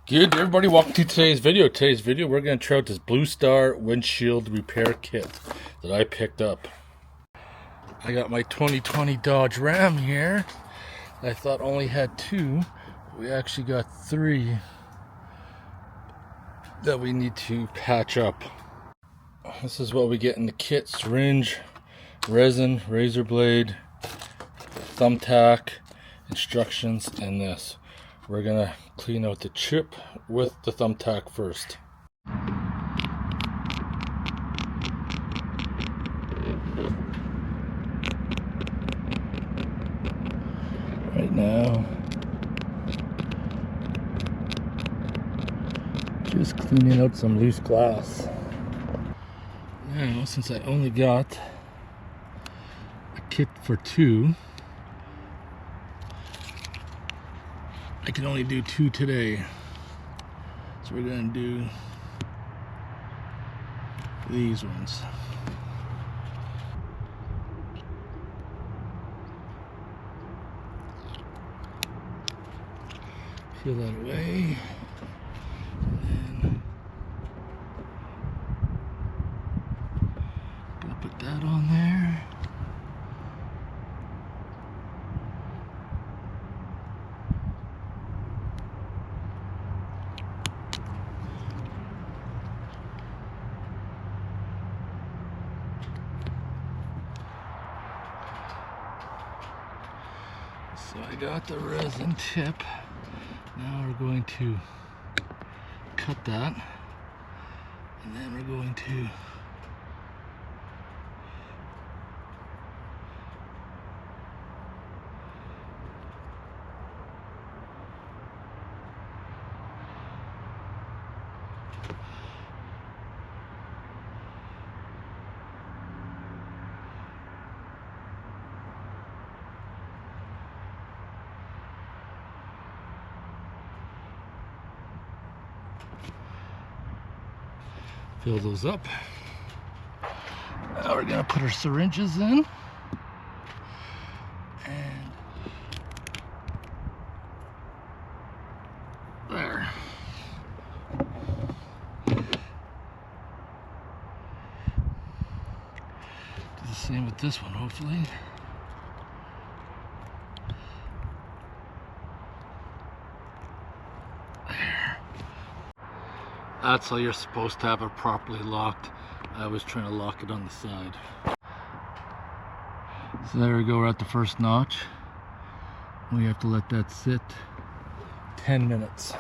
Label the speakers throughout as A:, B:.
A: Good, everybody, welcome to today's video. We're going to try out this Bluestart windshield repair kit that I picked up. I got my 2020 Dodge Ram here. I thought only had two. We actually got three that we need to patch up. This is what we get in the kit: syringe, resin, razor blade, thumbtack, instructions, and this. We're gonna clean out the chip with the thumbtack first. Right now, just cleaning out some loose glass. Now, since I only got a kit for two, I can only do two today. So we're gonna do these ones. Peel that away. And then gonna put that on there. So I got the resin tip. Now we're going to cut that, and then we're going to fill those up. Now we're gonna put our syringes in, and there. Do the same with this one, hopefully. That's how you're supposed to have it properly locked. I was trying to lock it on the side. So there we go, we're at the first notch. We have to let that sit 10 minutes.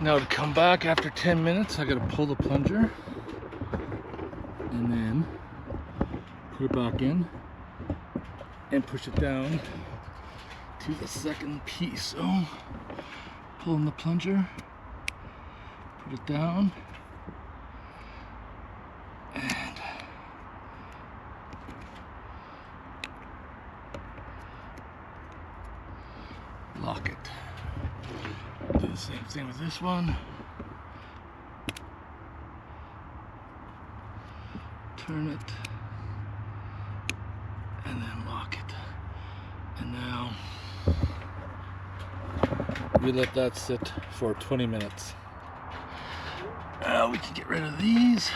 A: Now to come back after 10 minutes, I gotta pull the plunger and then put it back in and push it down to the second piece. So pulling the plunger, put it down, and lock it. Do the same thing with this one. Turn it, and then lock it. And now we let that sit for 20 minutes. We can get rid of these.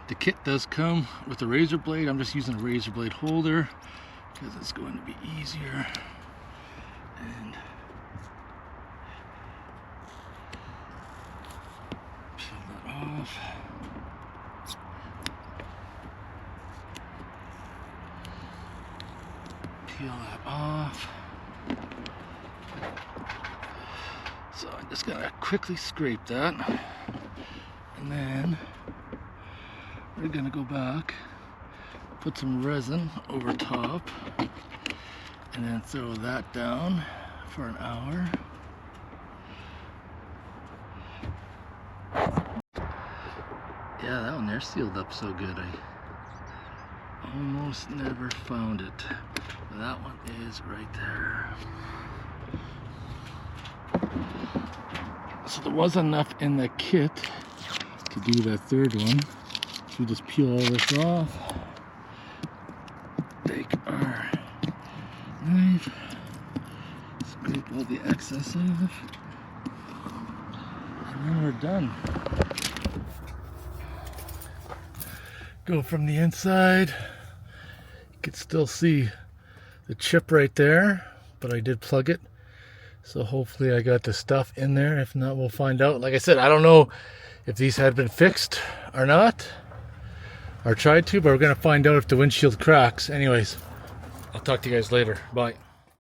A: The kit does come with a razor blade. I'm just using a razor blade holder because it's going to be easier. And peel that off. Peel that off. So I'm just gonna quickly scrape that, and then we're gonna go back, put some resin over top, and then throw that down for an hour. Yeah, that one there sealed up so good. I almost never found it. That one is right there. So there was enough in the kit to do that third one. So we just peel all this off. Take our knife, all the excess off. And then we're done. Go from the inside. You can still see the chip right there, but I did plug it. So hopefully I got the stuff in there. If not, we'll find out. Like I said, I don't know if these had been fixed or not, or tried to, but we're gonna find out if the windshield cracks. Anyways, I'll talk to you guys later. Bye.